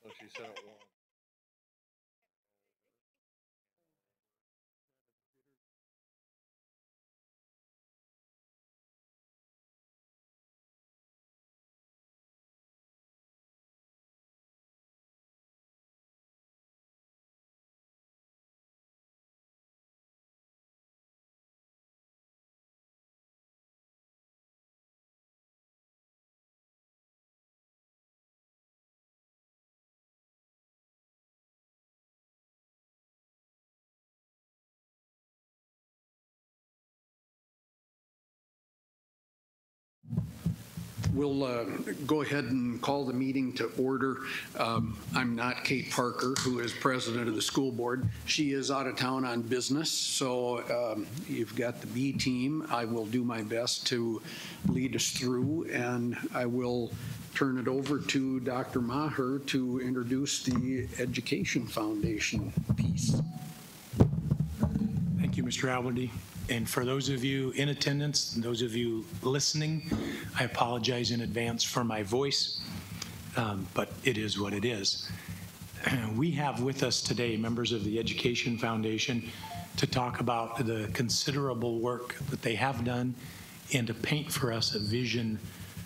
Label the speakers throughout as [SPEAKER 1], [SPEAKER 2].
[SPEAKER 1] So she said it won't.
[SPEAKER 2] We'll go ahead and call the meeting to order. I'm not Kate Parker, who is president of the school board. She is out of town on business, so you've got the B team. I will do my best to lead us through, and I will turn it over to Dr. Maher to introduce the Education Foundation piece.
[SPEAKER 3] Thank you, Mr. Alberty. And for those of you in attendance and those of you listening, I apologize in advance for my voice, but it is what it is. We have with us today members of the Education Foundation to talk about the considerable work that they have done and to paint for us a vision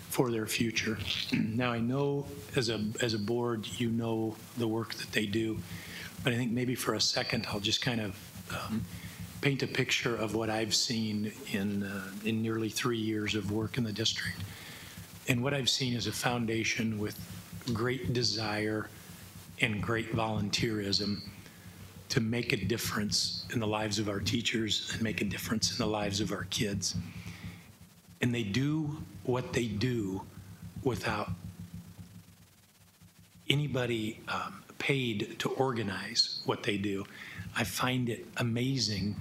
[SPEAKER 3] for their future. Now, I know as a board, you know the work that they do, but I think maybe for a second, I'll just kind of paint a picture of what I've seen in nearly 3 years of work in the district. And what I've seen is a foundation with great desire and great volunteerism to make a difference in the lives of our teachers and make a difference in the lives of our kids. And they do what they do without anybody paid to organize what they do. I find it amazing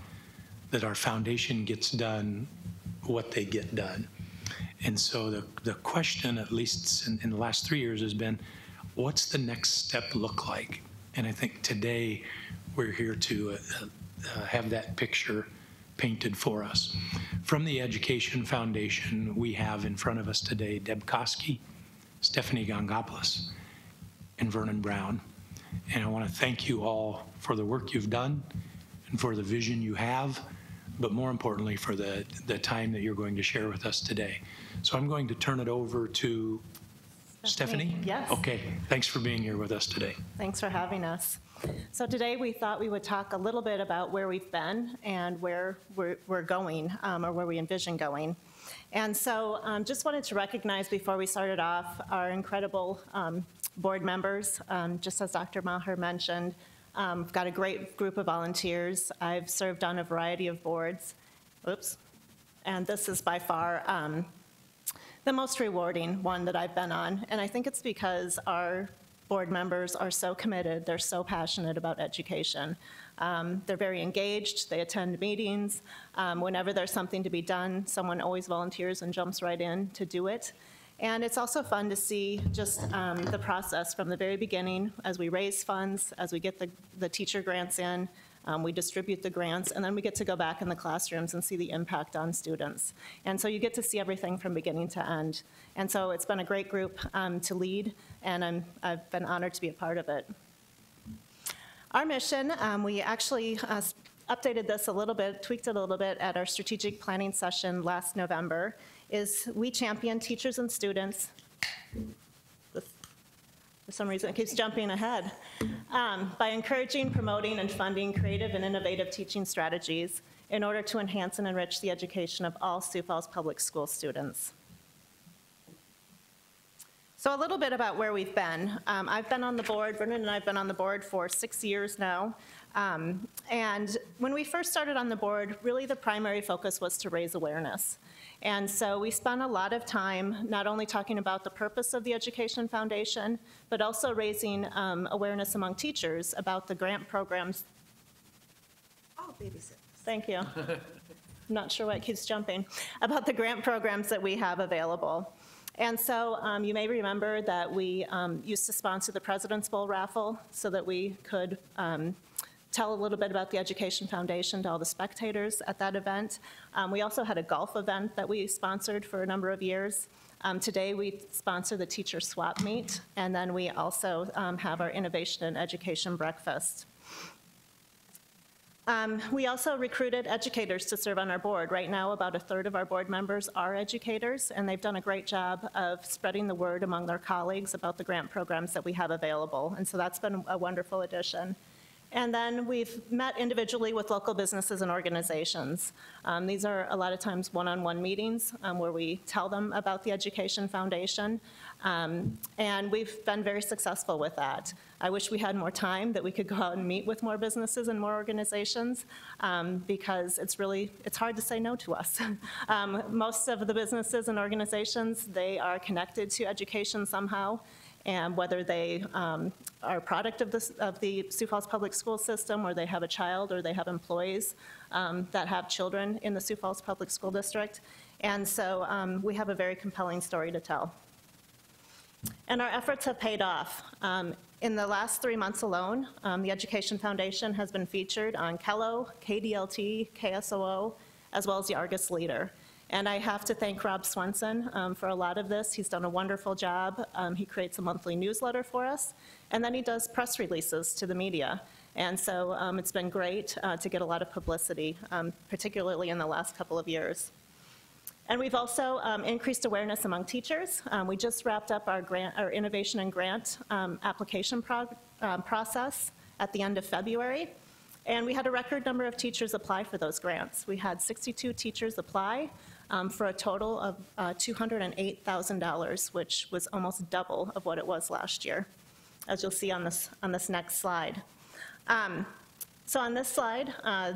[SPEAKER 3] that our foundation gets done what they get done. And so the question, at least in the last 3 years, has been, what's the next step look like? And I think today we're here to have that picture painted for us. From the Education Foundation, we have in front of us today Deb Koski, Stephanie Gongopoulos, and Vernon Brown. And I want to thank you all for the work you've done and for the vision you have, but more importantly for the time that you're going to share with us today. So I'm going to turn it over to Stephanie?
[SPEAKER 4] Yes.
[SPEAKER 3] Okay, thanks for being here with us today.
[SPEAKER 4] Thanks for having us. So today we thought we would talk a little bit about where we've been and where we're going, or where we envision going. And so just wanted to recognize before we started off our incredible board members. Just as Dr. Maher mentioned, we've got a great group of volunteers. I've served on a variety of boards. Oops. And this is by far the most rewarding one that I've been on. And I think it's because our board members are so committed. They're so passionate about education. They're very engaged. They attend meetings. Whenever there's something to be done, someone always volunteers and jumps right in to do it. And it's also fun to see just the process from the very beginning as we raise funds, as we get the teacher grants in, we distribute the grants, and then we get to go back in the classrooms and see the impact on students. And so you get to see everything from beginning to end. And so it's been a great group to lead, and I've been honored to be a part of it. Our mission, we actually updated this a little bit, tweaked it a little bit at our strategic planning session last November, is we champion teachers and students. For some reason, it keeps jumping ahead. By encouraging, promoting, and funding creative and innovative teaching strategies in order to enhance and enrich the education of all Sioux Falls Public School students. So a little bit about where we've been. I've been on the board, Vernon and I have been on the board for 6 years now. And when we first started on the board, really the primary focus was to raise awareness. And so we spent a lot of time not only talking about the purpose of the Education Foundation, but also raising awareness among teachers about the grant programs. Oh, babysit. Thank you. I'm not sure why it keeps jumping. About the grant programs that we have available. And so you may remember that we used to sponsor the President's Bowl raffle so that we could tell a little bit about the Education Foundation to all the spectators at that event. We also had a golf event that we sponsored for a number of years. Today, we sponsor the teacher swap meet, and then we also have our Innovation and Education Breakfast. We also recruited educators to serve on our board. Right now, about a third of our board members are educators, and they've done a great job of spreading the word among their colleagues about the grant programs that we have available, and so that's been a wonderful addition. And then we've met individually with local businesses and organizations. These are a lot of times one-on-one meetings where we tell them about the Education Foundation, and we've been very successful with that. I wish we had more time that we could go out and meet with more businesses and more organizations because it's hard to say no to us. Most of the businesses and organizations, they are connected to education somehow, and whether they are a product of the Sioux Falls Public School System, or they have a child, or they have employees that have children in the Sioux Falls Public School District. And so we have a very compelling story to tell. And our efforts have paid off. In the last 3 months alone, the Education Foundation has been featured on Kello, KDLT, KSOO, as well as the Argus Leader. And I have to thank Rob Swenson for a lot of this. He's done a wonderful job. He creates a monthly newsletter for us, and then he does press releases to the media. And so it's been great to get a lot of publicity, particularly in the last couple of years. And we've also increased awareness among teachers. We just wrapped up our innovation and grant application process at the end of February. And we had a record number of teachers apply for those grants. We had 62 teachers apply for a total of $208,000, which was almost double of what it was last year, as you'll see on this next slide. So on this slide,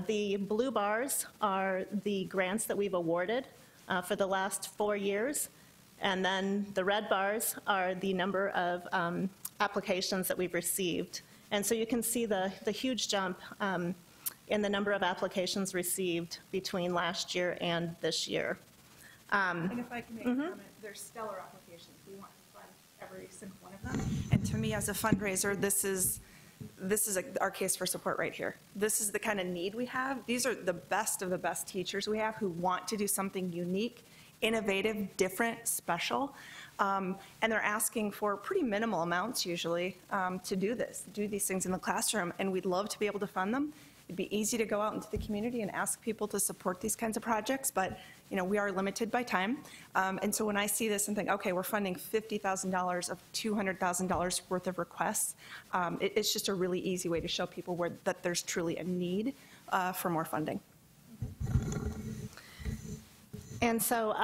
[SPEAKER 4] the blue bars are the grants that we've awarded for the last 4 years, and then the red bars are the number of applications that we've received. And so you can see the huge jump in the number of applications received between last year and this year.
[SPEAKER 1] And if I can make a comment, they're stellar applications. We want to fund every single one of them. And to me, as a fundraiser, this is our case for support right here. This is the kind of need we have. These are the best of the best teachers we have who want to do something unique, innovative, different, special. And they're asking for pretty minimal amounts usually to do these things in the classroom, and we'd love to be able to fund them. It'd be easy to go out into the community and ask people to support these kinds of projects, but we are limited by time. And so when I see this and think, okay, we're funding $50,000 of $200,000 worth of requests, it's just a really easy way to show people that there's truly a need for more funding.
[SPEAKER 4] And so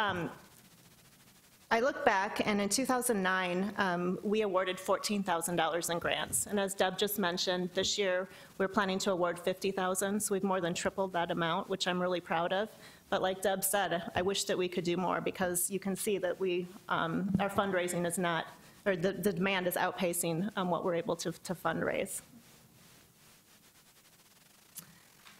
[SPEAKER 4] I look back, and in 2009, we awarded $14,000 in grants. And as Deb just mentioned, this year we're planning to award $50,000, so we've more than tripled that amount, which I'm really proud of. But like Deb said, I wish that we could do more, because you can see that our fundraising is not, or the demand is outpacing what we're able to fundraise.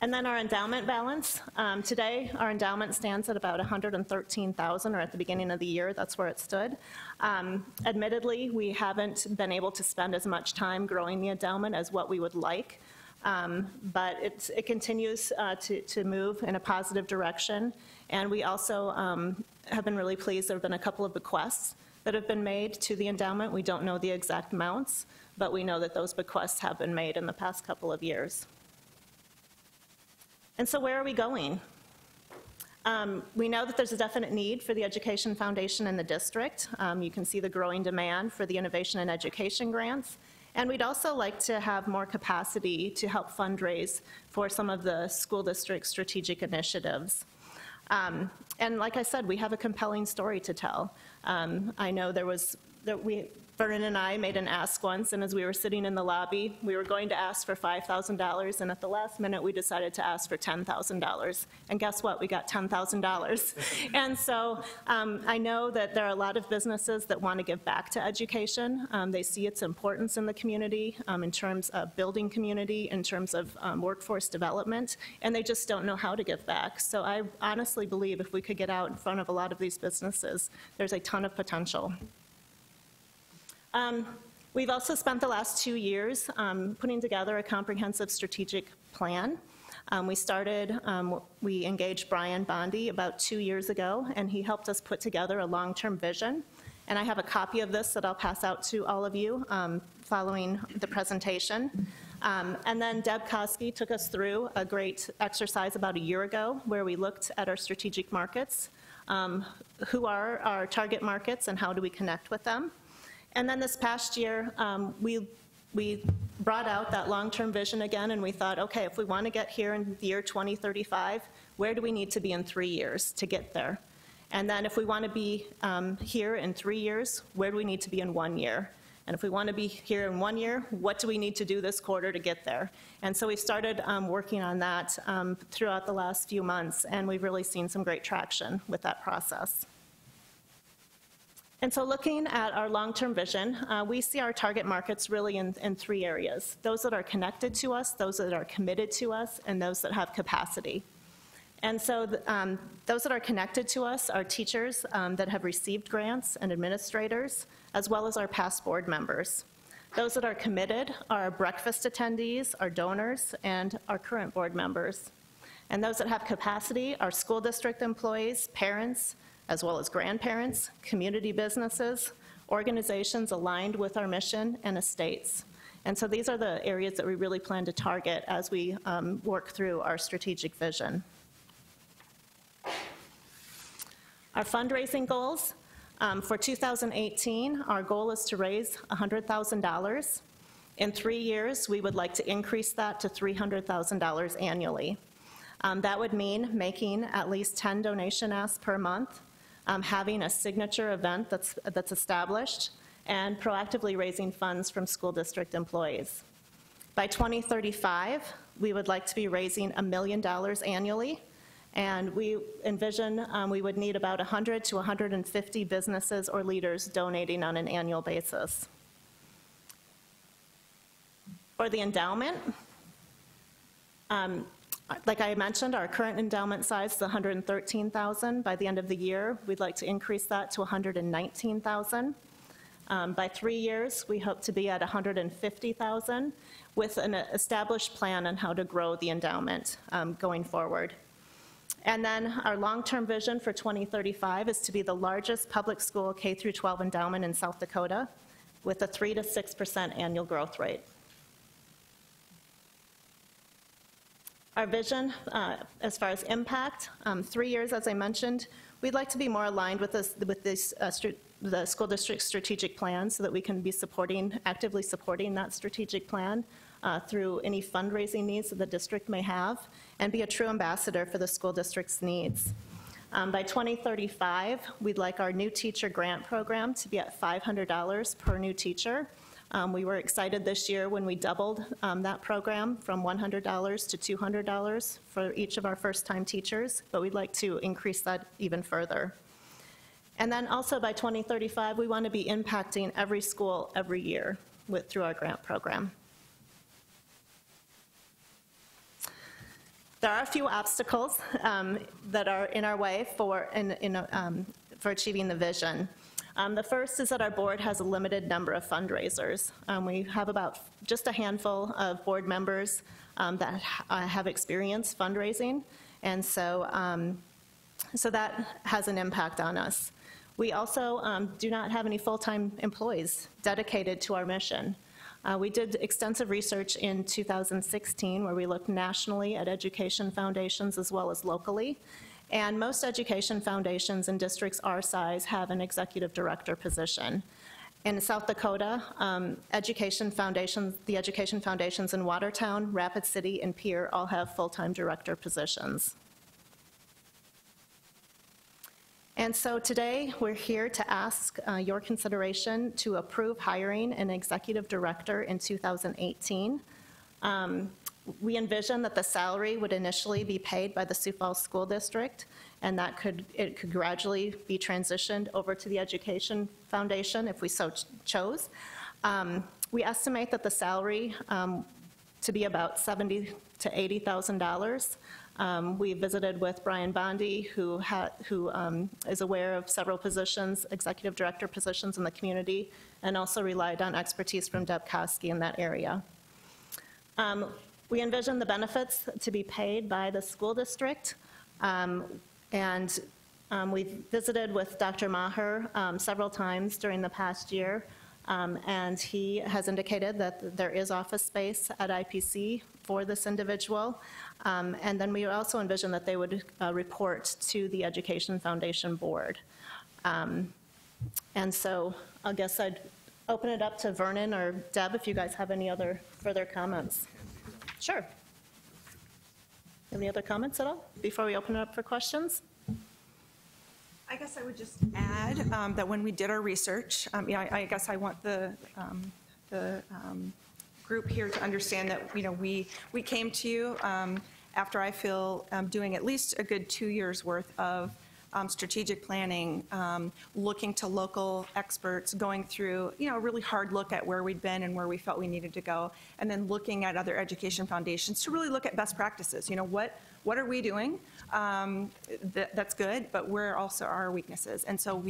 [SPEAKER 4] And then our endowment balance. Today, our endowment stands at about $113,000, or at the beginning of the year, that's where it stood. Admittedly, we haven't been able to spend as much time growing the endowment as what we would like, but it continues to move in a positive direction. And we also have been really pleased. There have been a couple of bequests that have been made to the endowment. We don't know the exact amounts, but we know that those bequests have been made in the past couple of years. And so where are we going? We know that there's a definite need for the Education Foundation in the district. You can see the growing demand for the Innovation and Education grants. And we'd also like to have more capacity to help fundraise for some of the school district strategic initiatives. And like I said, we have a compelling story to tell. I know Vernon and I made an ask once, and as we were sitting in the lobby, we were going to ask for $5,000, and at the last minute, we decided to ask for $10,000. And guess what? We got $10,000. And so I know that there are a lot of businesses that want to give back to education. They see its importance in the community in terms of building community, in terms of workforce development, and they just don't know how to give back. So I honestly believe if we could get out in front of a lot of these businesses, there's a ton of potential. We've also spent the last 2 years putting together a comprehensive strategic plan. We engaged Brian Bondi about 2 years ago, and he helped us put together a long-term vision. And I have a copy of this that I'll pass out to all of you following the presentation. And then Deb Koski took us through a great exercise about a year ago where we looked at our strategic markets, who are our target markets and how do we connect with them. And then this past year, we brought out that long-term vision again, and we thought, okay, if we want to get here in the year 2035, where do we need to be in 3 years to get there? And then if we want to be here in 3 years, where do we need to be in 1 year? And if we want to be here in 1 year, what do we need to do this quarter to get there? And so we started working on that throughout the last few months, and we've really seen some great traction with that process. And so looking at our long-term vision, we see our target markets really in 3 areas: those that are connected to us, those that are committed to us, and those that have capacity. And so those that are connected to us are teachers that have received grants and administrators, as well as our past board members. Those that are committed are our breakfast attendees, our donors, and our current board members. And those that have capacity are school district employees, parents, as well as grandparents, community businesses, organizations aligned with our mission, and estates. And so these are the areas that we really plan to target as we work through our strategic vision. Our fundraising goals. For 2018, our goal is to raise $100,000. In 3 years, we would like to increase that to $300,000 annually. That would mean making at least 10 donation asks per month, having a signature event that's established, and proactively raising funds from school district employees. By 2035, we would like to be raising $1 million annually, and we envision we would need about 100 to 150 businesses or leaders donating on an annual basis. For the endowment, like I mentioned, our current endowment size is $113,000. By the end of the year, we'd like to increase that to $119,000. By 3 years, we hope to be at $150,000 with an established plan on how to grow the endowment going forward. And then our long-term vision for 2035 is to be the largest public school K-12 endowment in South Dakota with a 3 to 6% annual growth rate. Our vision, as far as impact, 3 years, as I mentioned, we'd like to be more aligned with the school district strategic plan so that we can be actively supporting that strategic plan through any fundraising needs that the district may have, and be a true ambassador for the school district's needs. By 2035, we'd like our new teacher grant program to be at $500 per new teacher. We were excited this year when we doubled that program from $100 to $200 for each of our first-time teachers, but we'd like to increase that even further. And then also by 2035, we want to be impacting every school every year through our grant program. There are a few obstacles that are in our way for achieving the vision. The first is that our board has a limited number of fundraisers. We have about just a handful of board members that have experience fundraising, and so that has an impact on us. We also do not have any full-time employees dedicated to our mission. We did extensive research in 2016 where we looked nationally at education foundations as well as locally. And most education foundations in districts our size have an executive director position. In South Dakota, the education foundations in Watertown, Rapid City, and Pierre all have full-time director positions. And so today, we're here to ask your consideration to approve hiring an executive director in 2018. We envision that the salary would initially be paid by the Sioux Falls School District, and that it could gradually be transitioned over to the Education Foundation if we so chose. We estimate that the salary to be about $70,000 to $80,000. We visited with Brian Bondi, who is aware of several positions, executive director positions in the community, and also relied on expertise from Deb Koski in that area. We envision the benefits to be paid by the school district, and we've visited with Dr. Maher several times during the past year, and he has indicated that there is office space at IPC for this individual. And then we also envision that they would report to the Education Foundation Board. And so I guess I'd open it up to Vernon or Deb if you guys have any other further comments. Sure. Any other comments at all before we open it up for questions?
[SPEAKER 1] I guess I would just add that when we did our research, I guess I want the group here to understand that, we came to you after I feel doing at least a good 2 years worth of strategic planning, looking to local experts, going through, a really hard look at where we'd been and where we felt we needed to go, and then looking at other education foundations to really look at best practices. What are we doing that's good, but where also are our weaknesses? And so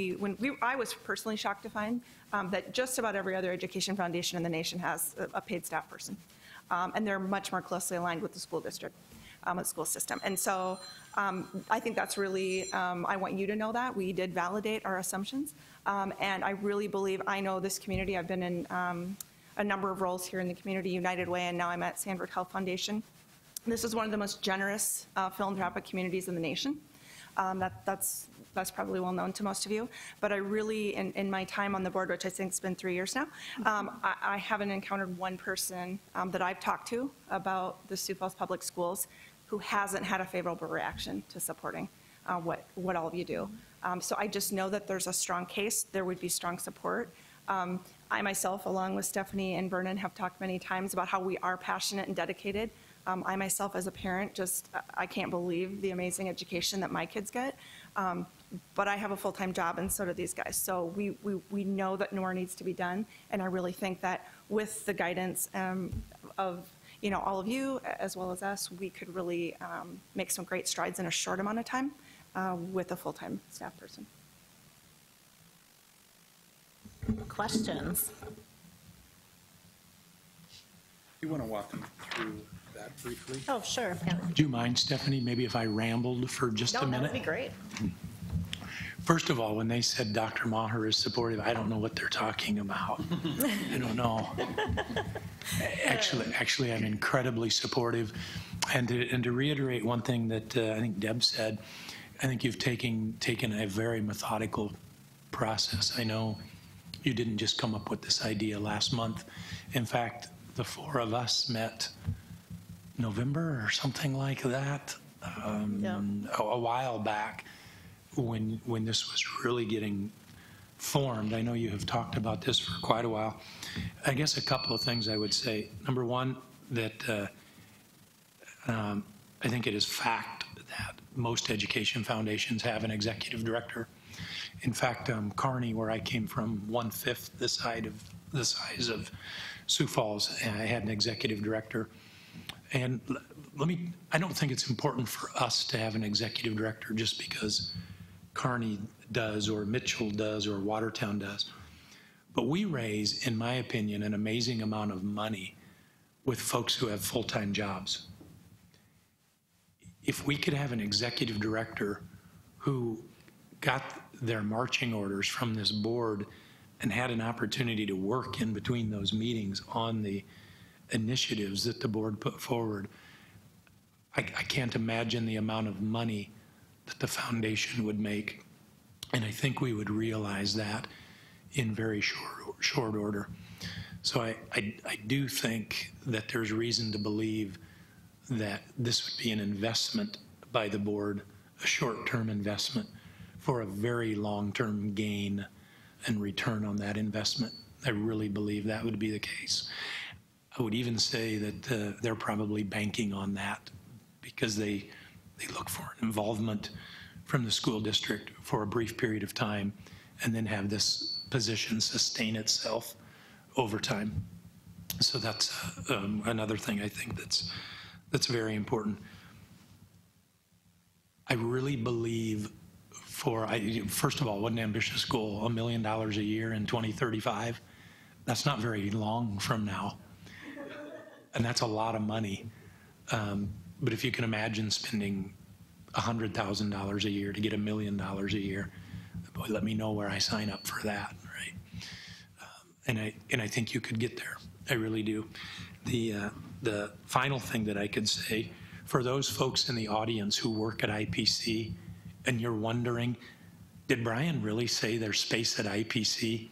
[SPEAKER 1] I was personally shocked to find that just about every other education foundation in the nation has a paid staff person. And they're much more closely aligned with the school district, the school system. And so I think that's really, I want you to know that. We did validate our assumptions. And I really believe, I know this community, I've been in a number of roles here in the community, United Way, and now I'm at Sanford Health Foundation. This is one of the most generous philanthropic communities in the nation. That's probably well known to most of you. But I really, in my time on the board, which I think has been 3 years now, I haven't encountered one person that I've talked to about the Sioux Falls Public Schools who hasn't had a favorable reaction to supporting what all of you do. So I just know that there's a strong case. There would be strong support. I myself, along with Stephanie and Vernon, have talked many times about how we are passionate and dedicated. I myself, as a parent, I can't believe the amazing education that my kids get. But I have a full-time job, and so do these guys. So we know that more needs to be done, and I really think that with the guidance of all of you, as well as us, we could really make some great strides in a short amount of time with a full-time staff person.
[SPEAKER 4] Questions?
[SPEAKER 5] You want to walk them through that briefly?
[SPEAKER 4] Oh, sure. Yeah.
[SPEAKER 3] Do you mind, Stephanie, maybe if I rambled for just a minute?
[SPEAKER 4] No, that would be great.
[SPEAKER 3] First of all, when they said Dr. Maher is supportive, I don't know what they're talking about. I don't know. Actually, I'm incredibly supportive. And to reiterate one thing that I think Deb said, I think you've taken a very methodical process. I know you didn't just come up with this idea last month. In fact, the four of us met November or something like that, a while back when this was really getting formed. I know you have talked about this for quite a while. I guess a couple of things I would say. Number one, that I think it is fact that most education foundations have an executive director. In fact, Kearney, where I came from, 1/5 the size of Sioux Falls, and I had an executive director. And I don't think it's important for us to have an executive director just because Kearney does, or Mitchell does, or Watertown does. But we raise, in my opinion, an amazing amount of money with folks who have full-time jobs. If we could have an executive director who got their marching orders from this board and had an opportunity to work in between those meetings on the initiatives that the board put forward, I can't imagine the amount of money that the foundation would make. And I think we would realize that in very short order. So I do think that there's reason to believe that this would be an investment by the board, a short-term investment for a very long-term gain and return on that investment. I really believe that would be the case. I would even say that they're probably banking on that because they look for an involvement from the school district for a brief period of time and then have this position sustain itself over time. So that's another thing I think that's very important. I really believe first of all, what an ambitious goal, $1 million a year in 2035. That's not very long from now. And that's a lot of money. But if you can imagine spending $100,000 a year to get $1 million a year, boy, let me know where I sign up for that, right? And I think you could get there. I really do. The final thing that I could say, for those folks in the audience who work at IPC and you're wondering, did Brian really say there's space at IPC?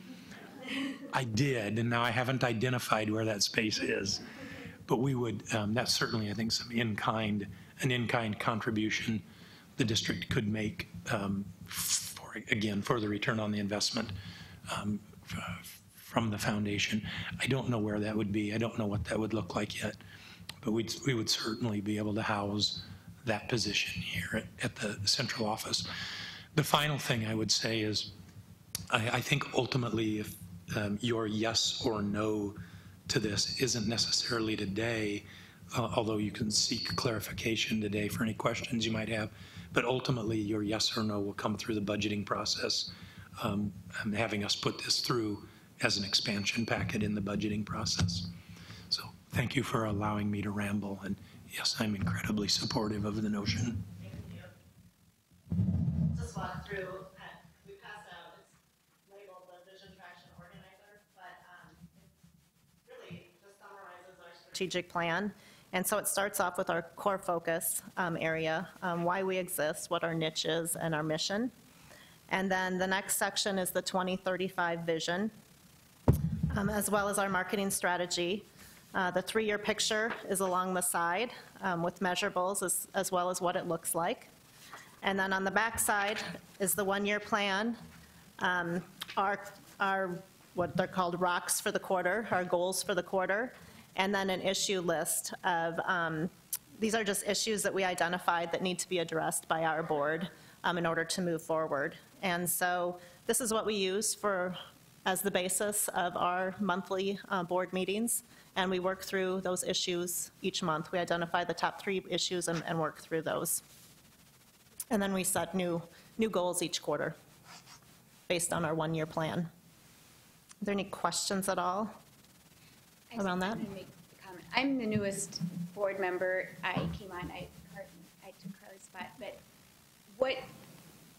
[SPEAKER 3] I did, and now I haven't identified where that space is. But we would, that's certainly, I think, an in-kind contribution the district could make for the return on the investment from the foundation. I don't know where that would be. I don't know what that would look like yet. But we would certainly be able to house that position here at the central office. The final thing I would say is, I think ultimately if your yes or no to this isn't necessarily today, although you can seek clarification today for any questions you might have, but ultimately your yes or no will come through the budgeting process, having us put this through as an expansion packet in the budgeting process. So thank you for allowing me to ramble, and yes, I'm incredibly supportive of the notion.
[SPEAKER 4] Thank you. Just walk through, we passed out, it's labeled the Vision Traction Organizer, but it really just summarizes our strategic plan. And so it starts off with our core focus area, why we exist, what our niche is, and our mission. And then the next section is the 2035 vision, as well as our marketing strategy. The 3-year picture is along the side with measurables as well as what it looks like. And then on the back side is the 1-year plan, our what they're called rocks for the quarter, our goals for the quarter, and then an issue list of, these are just issues that we identified that need to be addressed by our board in order to move forward. And so this is what we use as the basis of our monthly board meetings, and we work through those issues each month. We identify the top 3 issues and work through those. And then we set new goals each quarter based on our 1-year plan. Are there any questions at all around that?
[SPEAKER 6] I'm going to make a comment. I'm the newest board member. I came on, I took Carly's spot, but what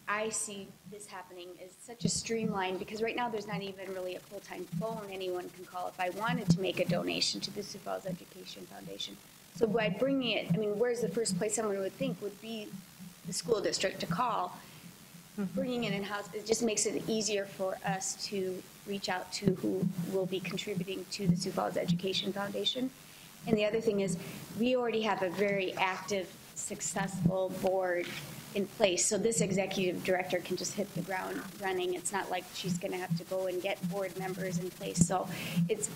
[SPEAKER 6] I see this happening is such a streamline, because right now there's not even really a full-time phone anyone can call if I wanted to make a donation to the Sioux Falls Education Foundation. So by bringing it, I mean, where's the first place someone would think would be the school district to call? Bringing it in-house, it just makes it easier for us to reach out to who will be contributing to the Sioux Falls Education Foundation. And the other thing is, we already have a very active, successful board in place. So this executive director can just hit the ground running. It's not like she's going to have to go and get board members in place. So it's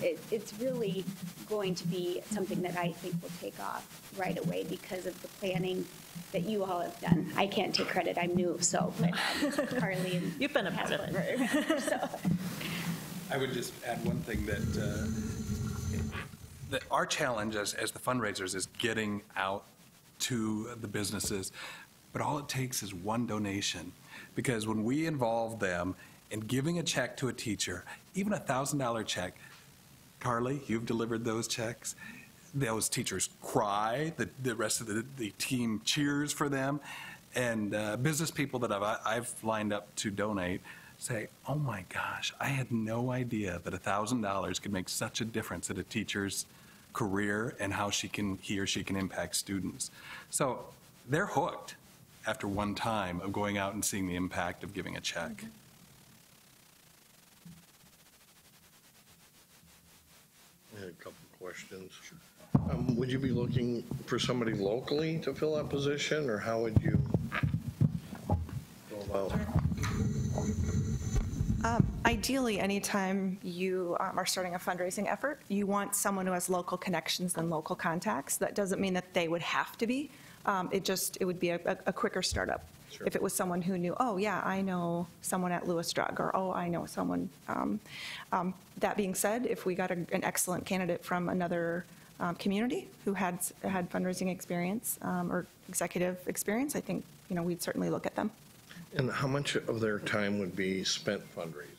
[SPEAKER 6] really going to be something that I think will take off right away because of the planning that you all have done. I can't take credit. I'm new, so but Carly and
[SPEAKER 4] You've been a part of it.
[SPEAKER 6] So.
[SPEAKER 5] I would just add one thing that our challenge as the fundraisers is getting out to the businesses, but all it takes is one donation. Because when we involve them in giving a check to a teacher, even a $1,000 check, Carly, you've delivered those checks. Those teachers cry, the rest of the team cheers for them, and business people that I've lined up to donate say, oh my gosh, I had no idea that $1,000 could make such a difference in a teacher's career and how he or she can impact students. So they're hooked after one time of going out and seeing the impact of giving a check.
[SPEAKER 7] I had a couple of questions. Would you be looking for somebody locally to fill that position, or how would you go about?
[SPEAKER 1] Ideally, anytime you are starting a fundraising effort, you want someone who has local connections and local contacts. That doesn't mean that they would have to be. It would be a quicker startup. Sure. If it was someone who knew, oh yeah, I know someone at Lewis Drug, or oh, I know someone. That being said, if we got an excellent candidate from another community who had fundraising experience or executive experience, I think we'd certainly look at them.
[SPEAKER 7] And how much of their time would be spent fundraising?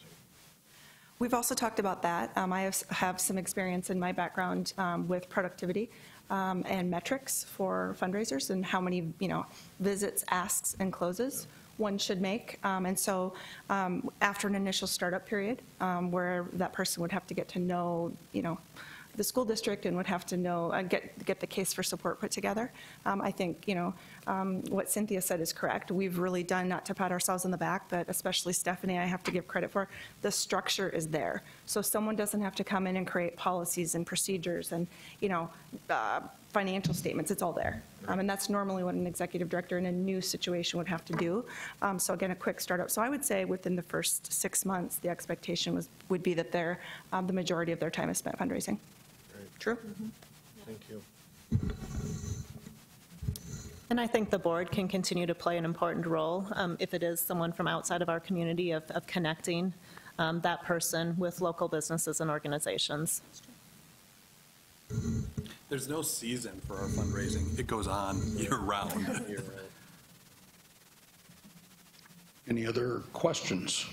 [SPEAKER 1] We've also talked about that. I have some experience in my background with productivity. and metrics for fundraisers and how many, visits, asks, and closes one should make. And so after an initial startup period where that person would have to get to know, the school district and would have to know, get the case for support put together. I think, what Cynthia said is correct. We've really done, not to pat ourselves on the back, but especially Stephanie, I have to give credit for, the structure is there. So someone doesn't have to come in and create policies and procedures and, financial statements. It's all there. And that's normally what an executive director in a new situation would have to do. So again, a quick startup. So I would say within the first 6 months, the expectation would be that the majority of their time is spent fundraising. True.
[SPEAKER 7] Thank you.
[SPEAKER 4] And I think the board can continue to play an important role if it is someone from outside of our community of connecting that person with local businesses and organizations.
[SPEAKER 5] There's no season for our fundraising. It goes on year-round.
[SPEAKER 7] Year-round.
[SPEAKER 2] Any other questions?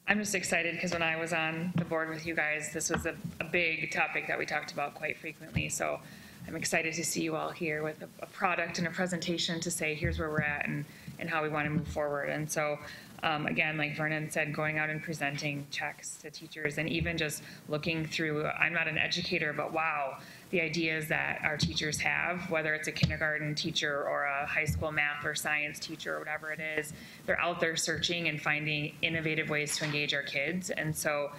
[SPEAKER 8] I'm just excited because when I was on the board with you guys, this was a big topic that we talked about quite frequently. So I'm excited to see you all here with a product and a presentation to say, here's where we're at and how we want to move forward. And so, again, like Vernon said, going out and presenting checks to teachers and even just looking through, I'm not an educator, but wow, the ideas that our teachers have, whether it's a kindergarten teacher or a high school math or science teacher or whatever it is, they're out there searching and finding innovative ways to engage our kids. And so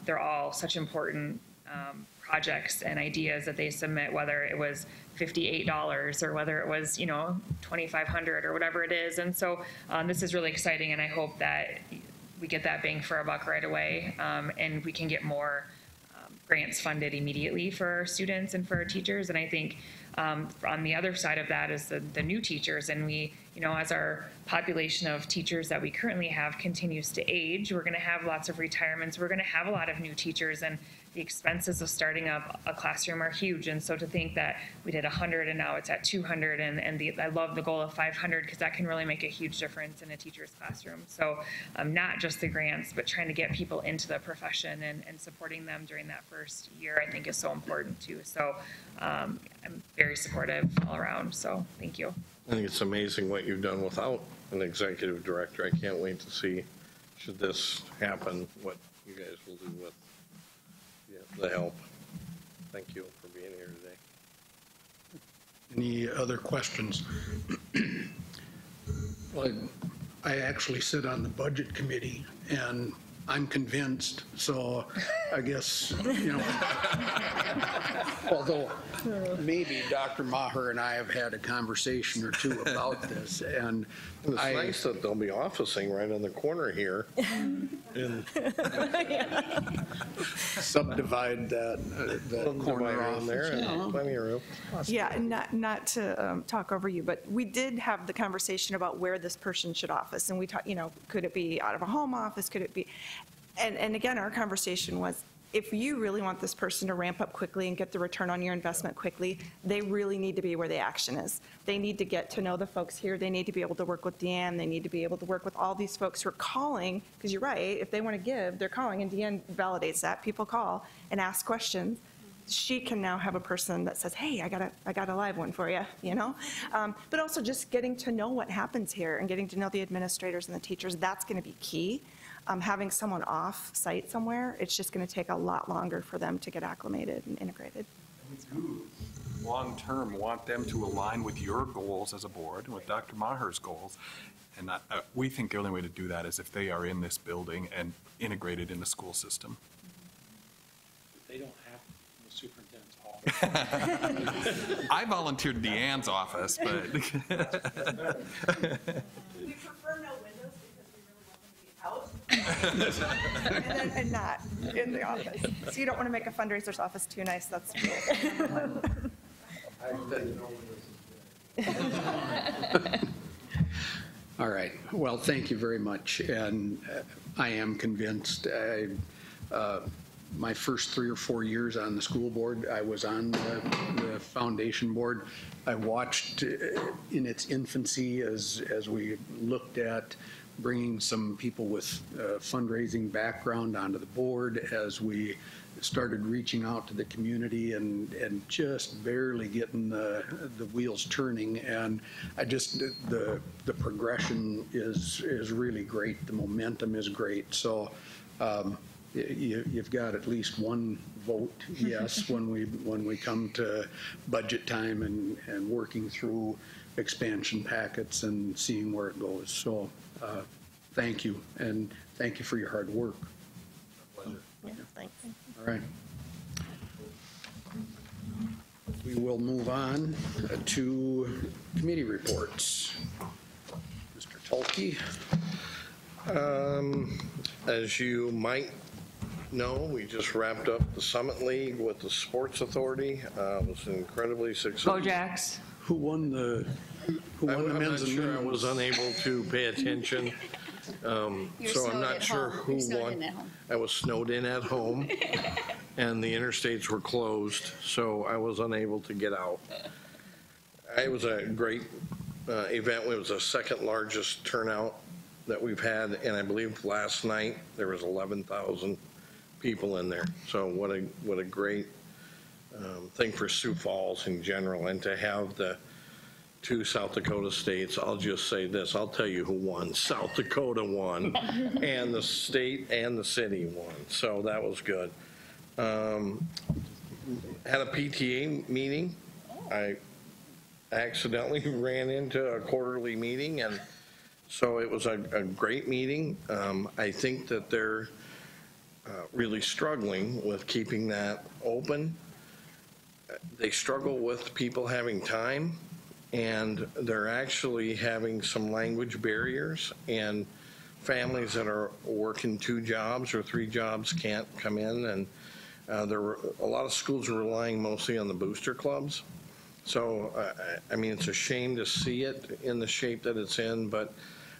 [SPEAKER 8] they're all such important projects and ideas that they submit, whether it was $58 or whether it was, $2,500 or whatever it is. And so this is really exciting, and I hope that we get that bang for our buck right away, and we can get more grants funded immediately for our students and for our teachers. And I think on the other side of that is the new teachers, and we, as our population of teachers that we currently have continues to age, we're going to have lots of retirements, we're going to have a lot of new teachers, and the expenses of starting up a classroom are huge. And so to think that we did 100 and now it's at 200, and I love the goal of 500 because that can really make a huge difference in a teacher's classroom. So not just the grants, but trying to get people into the profession and supporting them during that first year, I think is so important too. So I'm very supportive all around. So thank you.
[SPEAKER 7] I think it's amazing what you've done without an executive director. I can't wait to see, should this happen, what you guys will do with the help. Thank you for being here today.
[SPEAKER 2] Any other questions? Well, I actually sit on the budget committee, and I'm convinced, so I guess, although maybe Dr. Maher and I have had a conversation or two about this, and
[SPEAKER 7] It's nice that they'll be officing right on the corner here. And
[SPEAKER 2] subdivide that corner off
[SPEAKER 7] there and plenty of room.
[SPEAKER 1] Yeah, and not to talk over you, but we did have the conversation about where this person should office, and we talked, could it be out of a home office, could it be, and again, our conversation was, if you really want this person to ramp up quickly and get the return on your investment quickly, they really need to be where the action is. They need to get to know the folks here. They need to be able to work with Deanne. They need to be able to work with all these folks who are calling, because you're right, if they want to give, they're calling, and Deanne validates that. People call and ask questions. She can now have a person that says, hey, I got a live one for you, But also just getting to know what happens here and getting to know the administrators and the teachers, that's going to be key. Having someone off site somewhere, it's just going to take a lot longer for them to get acclimated and integrated.
[SPEAKER 5] We do long-term want them to align with your goals as a board and with Dr. Maher's goals. And we think the only way to do that is if they are in this building and integrated in the school system.
[SPEAKER 3] They don't have the superintendent's office.
[SPEAKER 5] I volunteered Deanne's office, but.
[SPEAKER 1] We prefer no windows because we really want them to be out. and not in the office. So you don't want to make a fundraiser's office too nice. That's
[SPEAKER 2] All right. Well, thank you very much. And I am convinced my first 3 or 4 years on the school board. I was on the foundation board. I watched in its infancy as we looked at bringing some people with fundraising background onto the board, as we started reaching out to the community and just barely getting the wheels turning. And I just, the progression is really great. The momentum is great. So you've got at least one vote yes when we come to budget time and working through expansion packets and seeing where it goes. So thank you, and thank you for your hard work.
[SPEAKER 4] Yeah, thanks.
[SPEAKER 2] All right. We will move on to committee reports. Mr. Tulkey.
[SPEAKER 7] As you might know, we just wrapped up the Summit League with the Sports Authority. It was incredibly successful.
[SPEAKER 8] Go Jacks.
[SPEAKER 2] Who won the
[SPEAKER 7] I'm
[SPEAKER 2] men's
[SPEAKER 7] not
[SPEAKER 2] and
[SPEAKER 7] sure. I
[SPEAKER 2] women's?
[SPEAKER 7] was unable to pay attention. So I'm not sure who won. I was snowed in at home, and the interstates were closed, so I was unable to get out. It was a great event. It was the second largest turnout that we've had, and I believe last night there was 11,000 people in there. So what a great thing for Sioux Falls in general, and to have the 2 South Dakota states. I'll just say this, I'll tell you who won. South Dakota won, and the state and the city won, so that was good. Had a PTA meeting. I accidentally ran into a quarterly meeting, and so it was a great meeting. I think that they're really struggling with keeping that open. They struggle with people having time, and they're actually having some language barriers, and families that are working 2 jobs or 3 jobs can't come in, and there were a lot of schools are relying mostly on the booster clubs. So I mean, it's a shame to see it in the shape that it's in, but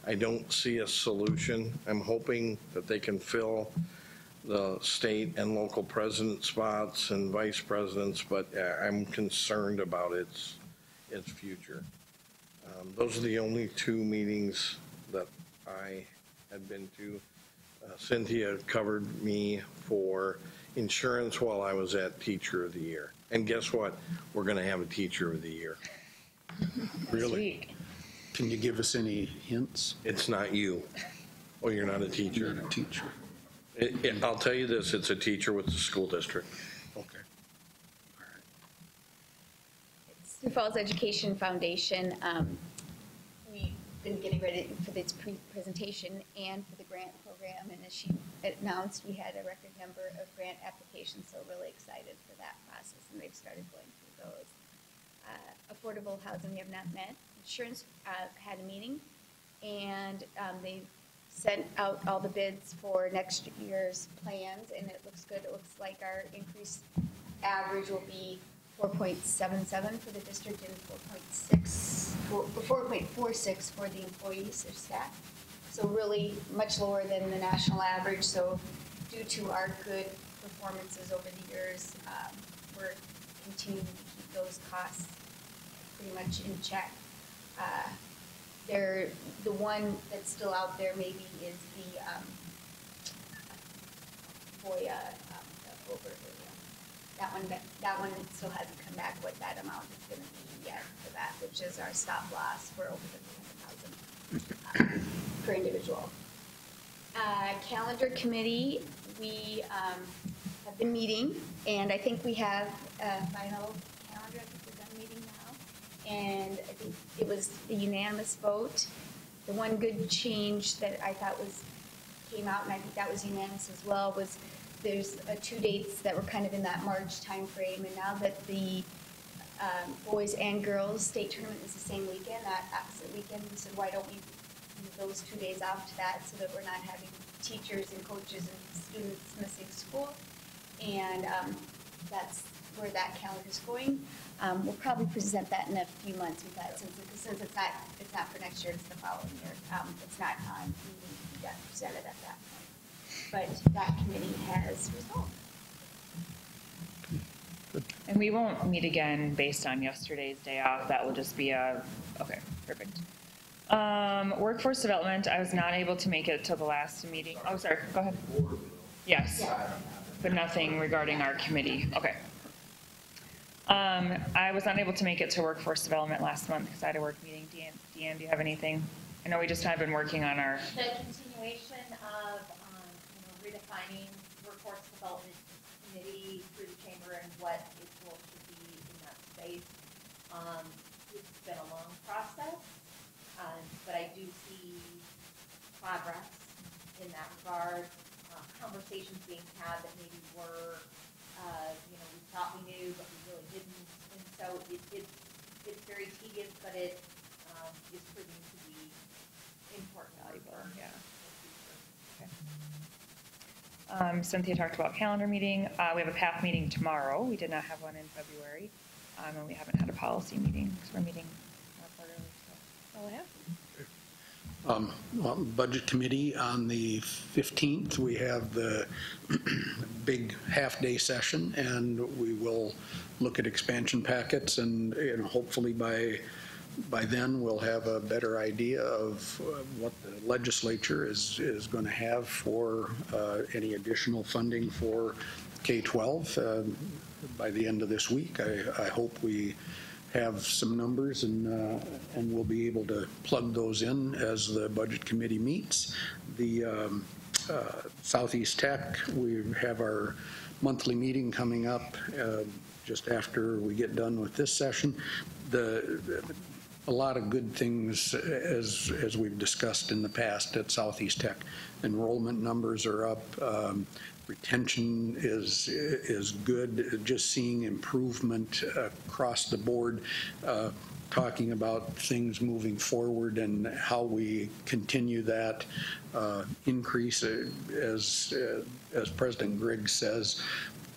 [SPEAKER 7] I don't see a solution. I'm hoping that they can fill the state and local president spots and vice presidents, but I'm concerned about its future. Those are the only 2 meetings that I had been to. Cynthia covered me for insurance while I was at Teacher of the Year. And guess what? We're going to have a Teacher of the Year.
[SPEAKER 2] Really? Can you give us any hints?
[SPEAKER 7] It's not you. Oh, you're not a teacher?
[SPEAKER 2] You're a teacher.
[SPEAKER 7] I'll tell you this, it's a teacher with the school district.
[SPEAKER 2] Okay.
[SPEAKER 6] Sioux Falls Education Foundation, we've been getting ready for this presentation and for the grant program, and as she announced, we had a record number of grant applications, so really excited for that process, and they've started going through those. Affordable housing, we have not met. Insurance had a meeting, and they sent out all the bids for next year's plans, and it looks good. It looks like our increased average will be 4.77 for the district and 4.46 for the employees or staff. So really much lower than the national average. So due to our good performances over the years, we're continuing to keep those costs pretty much in check. The one that's still out there maybe is the FOIA, that one still hasn't come back what that amount is going to be yet for that, which is our stop loss for over the 300,000 per individual. Calendar committee, we have been meeting, and I think we have a final calendar. I think we're done meeting now, and I think it was a unanimous vote. The one good change that I thought came out, and I think that was unanimous as well, was there's 2 dates that were kind of in that March timeframe, and now that the boys and girls state tournament is the same weekend, that opposite weekend, we said, why don't we move those 2 days off to that so that we're not having teachers and coaches and students missing school, and that's where that calendar is going. We'll probably present that in a few months with that, since it's not for next year, it's the following year. It's not on, we need to be presented at that point. But that committee has resolved.
[SPEAKER 8] And we won't meet again based on yesterday's day off. That will just be okay, perfect. Workforce development, I was not able to make it till the last meeting. Oh, sorry, go ahead. Yes, but nothing regarding our committee. Okay. I was unable to make it to workforce development last month because I had a work meeting. Deanne, do you have anything? I know we just have been working on our.
[SPEAKER 9] The continuation of, redefining workforce development committee through the chamber and what its role should be in that space. It's been a long process, but I do see progress in that regard. Conversations being had that maybe were, we thought we knew, but we really didn't. And so it's very tedious, but it is proving to be important.
[SPEAKER 8] Valuable, yeah. Okay. Cynthia talked about calendar meeting. We have a PATH meeting tomorrow. We did not have one in February, and we haven't had a policy meeting because we're meeting more quarterly. So that's all I have.
[SPEAKER 2] Budget committee on the 15th, we have the big half-day session, and we will look at expansion packets, and hopefully by then we'll have a better idea of what the legislature is going to have for any additional funding for K-12 by the end of this week. I hope we have some numbers, and we'll be able to plug those in as the budget committee meets. The Southeast Tech, we have our monthly meeting coming up just after we get done with this session. A lot of good things, as we've discussed in the past at Southeast Tech. Enrollment numbers are up. Retention is good. Just seeing improvement across the board. Talking about things moving forward and how we continue that increase. As President Griggs says,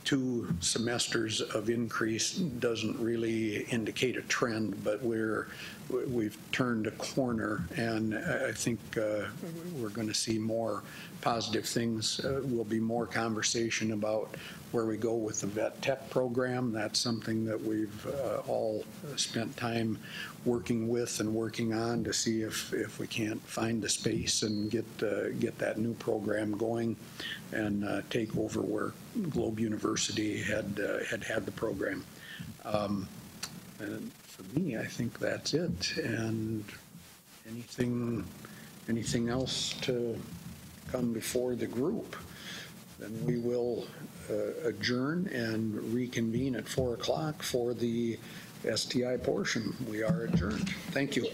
[SPEAKER 2] 2 semesters of increase doesn't really indicate a trend, but we've turned a corner, and I think we're going to see more positive things. Will be more conversation about where we go with the vet tech program. That's something that we've all spent time working with and working on to see if we can't find the space and get that new program going and take over where Globe University had the program. And for me, I think that's it. And anything else to come before the group? Then we will adjourn and reconvene at 4 o'clock for the STI portion. We are adjourned. Thank you.